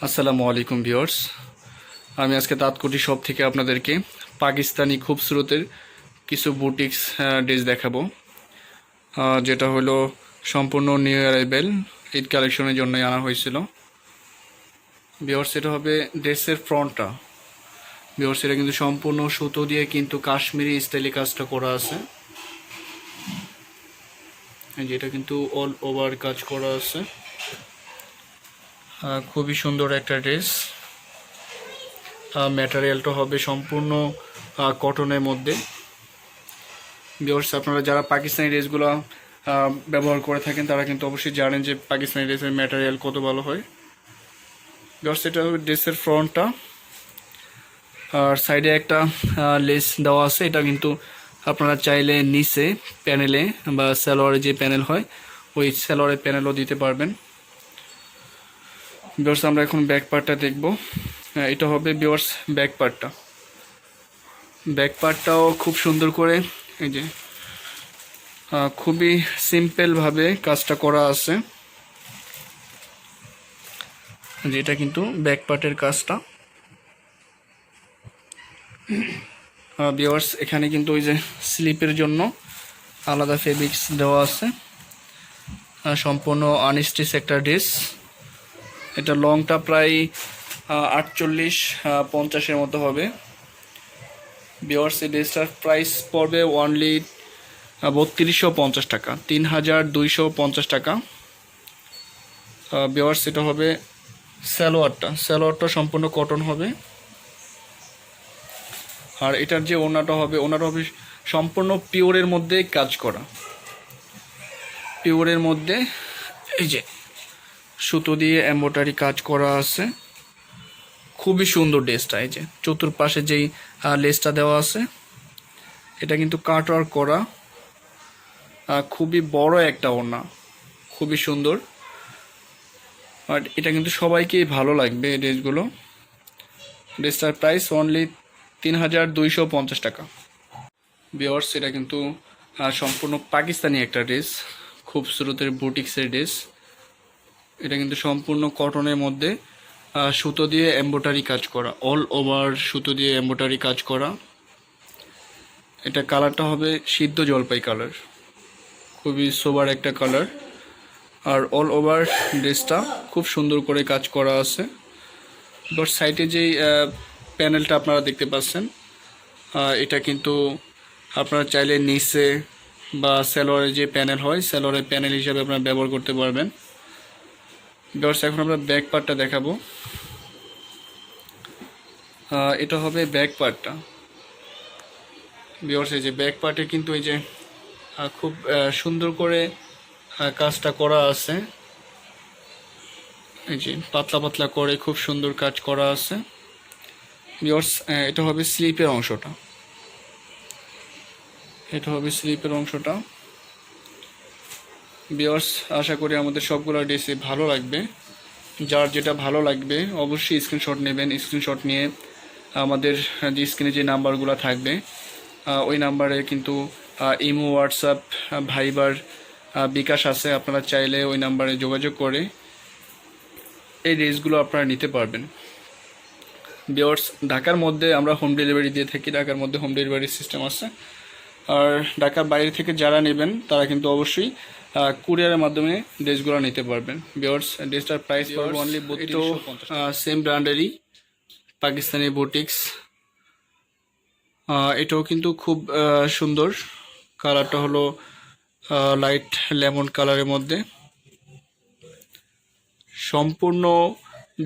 আসসালামু আলাইকুম ভিউয়ার্স। আমি আজকে তাঁতকুটি শপ থেকে আপনাদেরকে পাকিস্তানি খুবসুরতের কিছু বুটিক্স ড্রেস দেখাবো, যেটা হলো সম্পূর্ণ নিউ অ্যারাইভেল ঈদ কালেকশনের জন্যই আনা হয়েছিল। ভিউয়ার্স, এটা হবে ড্রেসের ফ্রন্টটা। ভিউয়ার্স, এটা কিন্তু সম্পূর্ণ সুতো দিয়ে কিন্তু কাশ্মীরি স্টাইলে কাজটা করা আছে। যেটা কিন্তু অল ওভার কাজ করা আছে। খুবই সুন্দর একটা ড্রেস। ম্যাটেরিয়ালটা হবে সম্পূর্ণ কটনের মধ্যে। ভিউয়ার্স, আপনারা যারা পাকিস্তানি ড্রেসগুলো ব্যবহার করে থাকেন তারা কিন্তু অবশ্যই জানেন যে পাকিস্তানি ড্রেসের ম্যাটেরিয়াল কত ভালো হয়। ভিউয়ার্স, এটা হবে ড্রেসের ফ্রন্টটা, আর সাইডে একটা লেস দেওয়া আছে। এটা কিন্তু আপনারা চাইলে নিচে প্যানেলে বা সালোয়ারে যে প্যানেল হয় ওই সালোয়ারের প্যানেলও দিতে পারবেন। ভিউয়ার্স, আমরা এখন ব্যাক পার্টটা দেখব। এটা হবে ভিউয়ার্স ব্যাক পার্টটা। ব্যাক পার্টটাও খুব সুন্দর করে এই যে খুবই সিম্পলভাবে কাজটা করা আছে। যেটা কিন্তু ব্যাক পার্টের কাজটা। ভিউয়ার্স, এখানে কিন্তু ওই যে স্লিপের জন্য আলাদা ফেব্রিক্স দেওয়া আছে। সম্পূর্ণ আনস্টিচ একটা ড্রেস। এটা লংটা প্রায় 48-50 মতো হবে। ভিউয়ার্স, এই ড্রেসটার প্রাইস পড়বে অনলি 3250 টাকা, 3250 টাকা। ভিউয়ার্স, এটা হবে সালোয়ারটা সম্পূর্ণ কটন হবে। আর এটার যে ওড়নাটা হবে সম্পূর্ণ পিওরের মধ্যে কাজ করা। পিওরের মধ্যে এই যে সুতো দিয়ে এমব্রয়ডারি কাজ করা আছে। খুবই সুন্দর ড্রেসটা। এই যে চতুর্পাশে যেই লেসটা দেওয়া আছে এটা কিন্তু কাট ওয়ার্ক করা। খুবই বড় একটা ওড়না, খুবই সুন্দর। আর এটা কিন্তু সবাইকেই ভালো লাগবে এই ড্রেসগুলো। ড্রেসটার প্রাইস অনলি 3250 টাকা। ভিউয়ার্স, এটা কিন্তু সম্পূর্ণ পাকিস্তানি একটা ড্রেস, খুবসুরতের বুটিক্সের ড্রেস। এটা কিন্তু সম্পূর্ণ কটনের মধ্যে সুতো দিয়ে এমব্রয়ডারি কাজ করা, অল ওভার সুতো দিয়ে এমব্রয়ডারি কাজ করা। এটা কালারটা হবে সিদ্ধ জলপাই কালার, খুবই সোবার একটা কালার। আর অল ওভার ড্রেসটা খুব সুন্দর করে কাজ করা আছে। বাট সাইডে যেই প্যানেলটা আপনারা দেখতে পাচ্ছেন এটা কিন্তু আপনারা চাইলে নিচে বা সালোয়ারের যে প্যানেল হয় সালোয়ারের প্যানেল হিসাবে আপনারা ব্যবহার করতে পারবেন। ভিউয়ার্স, এখন আমরা ব্যাক পার্টটা দেখাবো। এটা হবে ব্যাক পার্টটা। ভিউয়ার্স, এই যে ব্যাক পার্টে কিন্তু এই যে খুব সুন্দর করে কাজটা করা আছে। এই যে পাতলা পাতলা করে খুব সুন্দর কাজ করা আছে। ভিউয়ার্স, এটা হবে স্লিপের অংশটা। এটা হবে স্লিপের অংশটা। ভিউয়ার্স, আশা করি আমাদের সবগুলো ড্রেসই ভালো লাগবে। যার যেটা ভালো লাগবে অবশ্যই স্ক্রিনশট নেবেন। স্ক্রিনশট নিয়ে আমাদের যে স্ক্রিনে যে নাম্বারগুলো থাকবে ওই নাম্বারে কিন্তু ইমো, হোয়াটসঅ্যাপ, ভাইবার, বিকাশ আছে। আপনারা চাইলে ওই নাম্বারে যোগাযোগ করে এই ড্রেসগুলো আপনারা নিতে পারবেন। ভিউয়ার্স, ঢাকার মধ্যে আমরা হোম ডেলিভারি দিয়ে থাকি। ঢাকার মধ্যে হোম ডেলিভারি সিস্টেম আছে। আর ঢাকার বাইরে থেকে যারা নেবেন তারা কিন্তু অবশ্যই কুরিয়ারের মাধ্যমে ড্রেসগুলো নিতে পারবেন। ভিউয়ার্স, ড্রেসটার প্রাইস পড়বে অনলি 3250। সেম ব্র্যান্ডেরই পাকিস্তানি বুটিক্স। এটাও কিন্তু খুব সুন্দর। কালারটা হলো লাইট লেমন কালারের মধ্যে। সম্পূর্ণ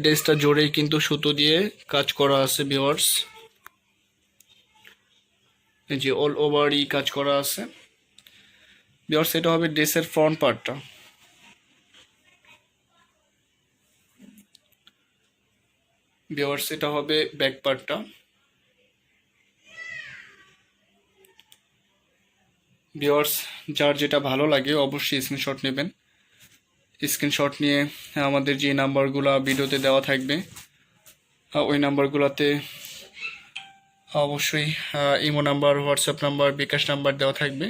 ড্রেসটা জোরেই কিন্তু সুতো দিয়ে কাজ করা আছে। ভিউয়ার্স, এই যে অল ওভারই কাজ করা আছে। ভিউয়ার্স, এটা হবে ড্রেসের ফ্রন্ট পার্টটা। ভিউয়ার্স, এটা হবে ব্যাক পার্টটা। ভিউয়ার্স, যার যেটা ভালো লাগে অবশ্যই স্ক্রিনশট নেবেন। স্ক্রিনশট নিয়ে আমাদের যে নাম্বারগুলো ভিডিওতে দেওয়া থাকবে ওই নাম্বারগুলোতে অবশ্যই ইমো নাম্বার, হোয়াটসঅ্যাপ নাম্বার, বিকাশ নাম্বার দেওয়া থাকবে।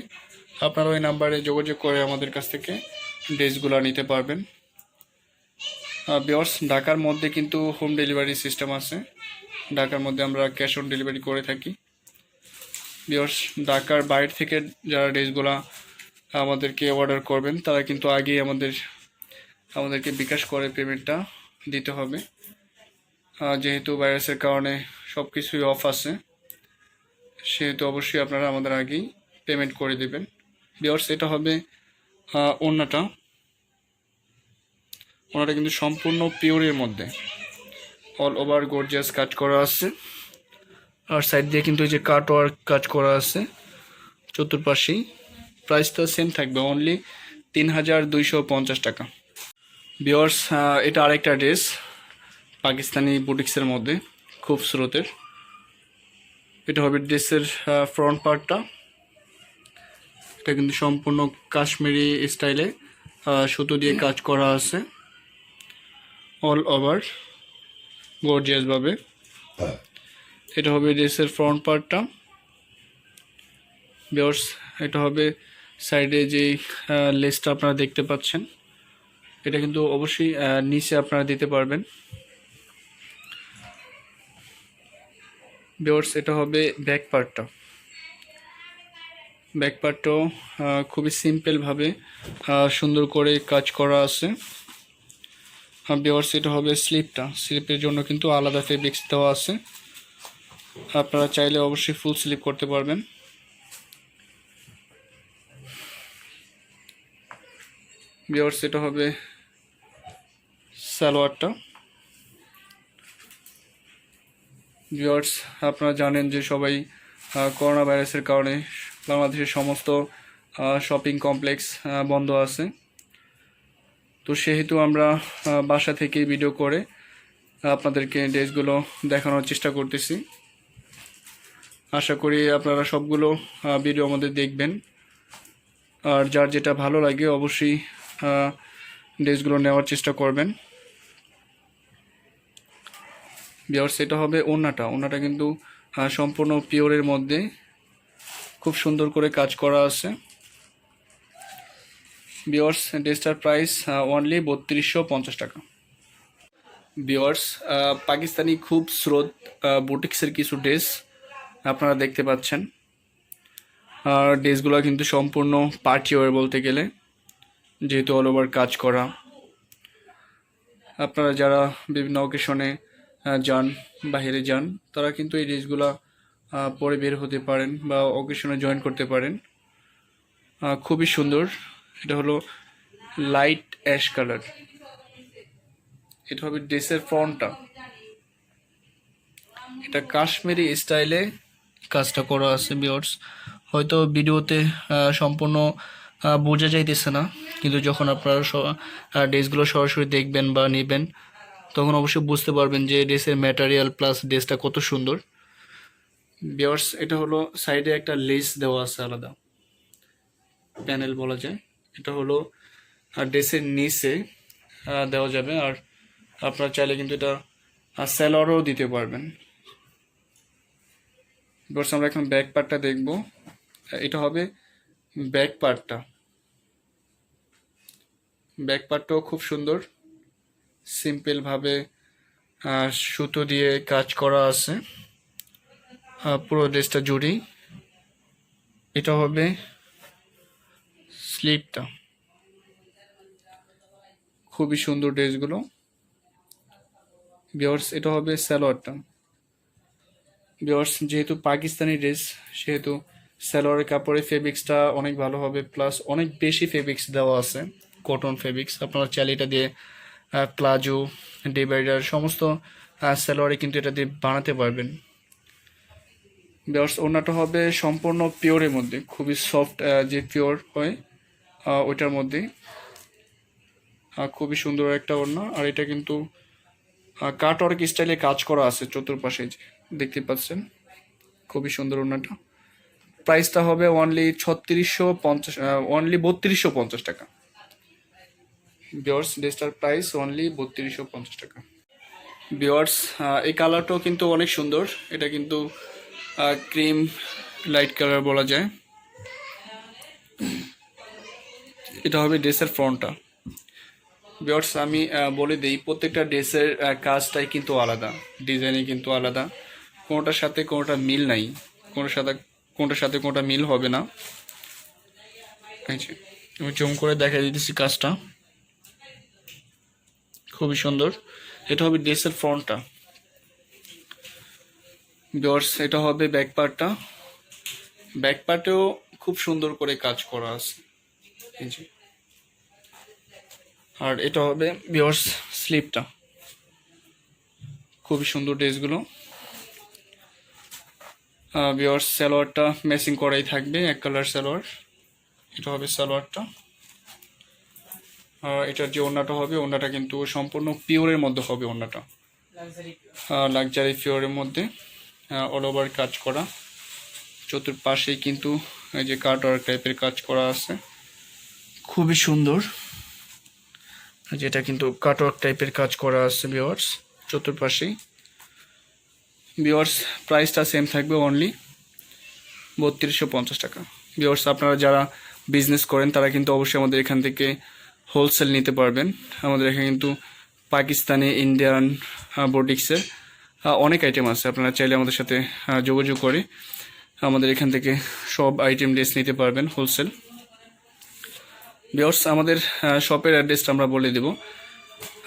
আপনারা ওই নাম্বারে যোগাযোগ করে আমাদের কাছ থেকে ড্রেসগুলো নিতে পারবেন। ভিউয়ার্স ঢাকার মধ্যে কিন্তু হোম ডেলিভারি সিস্টেম আছে, ঢাকার মধ্যে আমরা ক্যাশ অন ডেলিভারি করে থাকি। ভিউয়ার্স ঢাকার বাইরে থেকে যারা ড্রেসগুলো আমাদেরকে অর্ডার করবেন তারা কিন্তু আগেই আমাদেরকে বিকাশ করে পেমেন্টটা দিতে হবে, যেহেতু ভাইরাসের কারণে সব কিছুই অফ আছে, সেহেতু অবশ্যই আপনারা আমাদের আগেই পেমেন্ট করে দেবেন। ভিউয়ার্স এটা হবে ওড়নাটা কিন্তু সম্পূর্ণ পিওরের মধ্যে অল ওভার গর্জিয়াস কাজ করা আছে, আর সাইড দিয়ে কিন্তু এই যে কাট ওয়ার্ক কাজ করা আছে চতুর্পাশেই। প্রাইসটা সেম থাকবে, অনলি ৩,২৫০ টাকা। ভিউয়ার্স এটা আরেকটা ড্রেস পাকিস্তানি বুটিক্সের মধ্যে খুব স্রোতের। এটা হবে ড্রেসের ফ্রন্ট পার্টটা, এটা কিন্তু সম্পূর্ণ কাশ্মীরি স্টাইলে সুতো দিয়ে কাজ করা আছে অল ওভার গর্জিয়াসভাবে। এটা হবে ড্রেসের ফ্রন্ট পার্টটা। ভিউয়ার্স এটা হবে সাইডে যে লেসটা আপনারা দেখতে পাচ্ছেন, এটা কিন্তু অবশ্যই নিচে আপনারা দিতে পারবেন। ভিউয়ার্স এটা হবে ব্যাক পার্টটা, ব্যাক পার্টটাও খুবই সিম্পলভাবে সুন্দর করে কাজ করা আছে। ভিউয়ার্স এটা হবে স্লিপটা, স্লিপের জন্য কিন্তু আলাদা ফেব্রিক্স দেওয়া আছে, আপনারা চাইলে অবশ্যই ফুল স্লিপ করতে পারবেন। ভিউয়ার্স এটা হবে সালোয়ারটা। ভিউয়ার্স আপনারা জানেন যে সবাই করোনা ভাইরাসের কারণে বাংলাদেশের সমস্ত শপিং কমপ্লেক্স বন্ধ আছে, তো সেহেতু আমরা বাসা থেকেই ভিডিও করে আপনাদেরকে ড্রেসগুলো দেখানোর চেষ্টা করতেছি। আশা করি আপনারা সবগুলো ভিডিও আমাদের দেখবেন, আর যার যেটা ভালো লাগে অবশ্যই ড্রেসগুলো নেওয়ার চেষ্টা করবেন। ভিউয়ার্স এটা হবে ওড়নাটা কিন্তু সম্পূর্ণ পিওরের মধ্যে খুব সুন্দর করে কাজ করা আছে। ভিউয়ার্স ড্রেসটার প্রাইস অনলি ৩২৫০ টাকা। ভিউয়ার্স পাকিস্তানি খুব স্রোত বুটিক্সের কিছু ড্রেস আপনারা দেখতে পাচ্ছেন, আর ড্রেসগুলো কিন্তু সম্পূর্ণ পার্টি ওয়্যার বলতে গেলে, যেহেতু অল ওভার কাজ করা। আপনারা যারা বিভিন্ন অকেশনে যান, বাইরে যান, তারা কিন্তু এই ড্রেসগুলো পরে বের হতে পারেন বা অকেশনে জয়েন করতে পারেন। খুবই সুন্দর, এটা হলো লাইট অ্যাশ কালার। এটা হবে ড্রেসের ফ্রন্টটা, এটা কাশ্মীরি স্টাইলে কাজটা করা আছে। ভিউয়ার্স হয়তো ভিডিওতে সম্পূর্ণ বোঝা যাইতেছে না, কিন্তু যখন আপনারা ড্রেসগুলো সরাসরি দেখবেন বা নেবেন তখন অবশ্যই বুঝতে পারবেন যে ড্রেসের ম্যাটেরিয়াল প্লাস ড্রেসটা কত সুন্দর। ভিউয়ার্স এটা হলো সাইডে একটা লেস দেওয়া আছে, আলাদা প্যানেল বলা যায়। এটা হলো ড্রেসের নিচে দেওয়া যাবে, আর আপনারা চাইলে কিন্তু এটা সেলরও দিতে পারবেন। ভিউয়ার্স আমরা এখন ব্যাক পার্টটা দেখব। এটা হবে ব্যাক পার্টটাও খুব সুন্দর, সিম্পলভাবে সুতো দিয়ে কাজ করা আছে পুরো ড্রেসটা জুড়েই। এটা হবে স্লিপটা, খুবই সুন্দর ড্রেসগুলো। ভিউয়ার্স এটা হবে সালোয়ারটা। ভিউয়ার্স যেহেতু পাকিস্তানি ড্রেস, সেহেতু সালোয়ারের কাপড়ের ফেব্রিক্সটা অনেক ভালো হবে, প্লাস অনেক বেশি ফেব্রিক্স দেওয়া আছে, কটন ফেব্রিক্স। আপনারা চাইলে এটা দিয়ে প্লাজো, ডিভাইডার সমস্ত সালোয়ারে কিন্তু এটা দিয়ে বানাতে পারবেন। ভিউয়ার্স ওড়নাটা হবে সম্পূর্ণ পিওরের মধ্যে, খুবই সফট যে পিওর হয় ওইটার মধ্যে, খুবই সুন্দর একটা ওড়না। আর এটা কিন্তু কাট ওয়ার্ক স্টাইলে কাজ করা আছে চতুর্পাশে, যে দেখতে পাচ্ছেন, খুবই সুন্দর ওড়নাটা। প্রাইসটা হবে অনলি ৩২৫০ টাকা। ভিউয়ার্স ড্রেসটার প্রাইস অনলি ৩২৫০ টাকা। ভিউয়ার্স এই কালারটাও কিন্তু অনেক সুন্দর, এটা কিন্তু ক্রিম লাইট কালার বলা যায়। এটা হবে ড্রেসের ফ্রন্টটা। ভিউয়ার্স আমি বলে দিই, প্রত্যেকটা ড্রেসের কাজটাই কিন্তু আলাদা, ডিজাইনই কিন্তু আলাদা, কোনোটার সাথে কোনোটা মিল নাই, কোনোটার সাথে কোনোটা মিল হবে না। এই যে আমি জুম করে দেখা দিতেছি কাজটা, খুবই সুন্দর। এটা হবে ড্রেসের ফ্রন্টটা। ভিউয়ার্স এটা হবে ব্যাক পার্টটা, ব্যাক পার্টেও খুব সুন্দর করে কাজ করা আছে, এই যে। আর এটা হবে ভিউয়ার্স স্লিপটা, খুবই সুন্দর ড্রেসগুলো। ভিউয়ার্স সালোয়ারটা ম্যাচিং করাই থাকবে, এক কালার সালোয়ার। এটা হবে সালোয়ারটা। আর এটার যে ওড়নাটা হবে, ওড়নাটা কিন্তু সম্পূর্ণ পিওরের মধ্যে হবে, ওড়নাটা লাক্সারি পিওরের মধ্যে অল ওভার কাজ করা। চতুর্পাশেই কিন্তু এই যে কাটওয়ার্ক টাইপের কাজ করা আছে, খুবই সুন্দর। যেটা কিন্তু কাটওয়ার্ক টাইপের কাজ করা আছে ভিউয়ার্স চতুর্পাশেই। ভিউয়ার্স প্রাইসটা সেম থাকবে, অনলি 3250 টাকা। ভিউয়ার্স আপনারা যারা বিজনেস করেন তারা কিন্তু অবশ্যই আমাদের এখান থেকে হোলসেল নিতে পারবেন। আমাদের এখানে কিন্তু পাকিস্তানি, ইন্ডিয়ান বোটিক্সের অনেক আইটেম আছে, আপনারা চাইলে আমাদের সাথে যোগাযোগ করে আমাদের এখান থেকে সব আইটেম ড্রেস নিতে পারবেন হোলসেল। ভিউয়ার্স আমাদের শপের অ্যাড্রেসটা আমরা বলে দেব।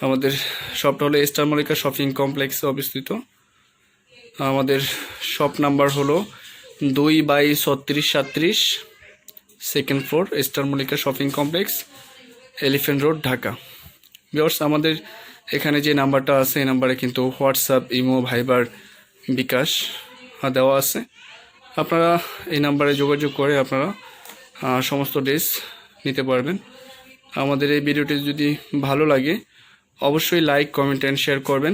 আমাদের শপটা হলো স্টার মল্লিকা শপিং কমপ্লেক্সে অবস্থিত। আমাদের শপ নাম্বার হলো 2/3637, second floor, star Mallika shopping complex, elephant road, Dhaka. Viewers আমাদের এখানে যে নাম্বারটা আছে এই নাম্বারে কিন্তু হোয়াটসঅ্যাপ, ইমো, ভাইবার, বিকাশ দেওয়া আছে। আপনারা এই নাম্বারে যোগাযোগ করে আপনারা সমস্ত ড্রেস নিতে পারবেন। আমাদের এই ভিডিওটি যদি ভালো লাগে অবশ্যই লাইক, কমেন্ট অ্যান্ড শেয়ার করবেন।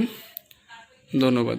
ধন্যবাদ।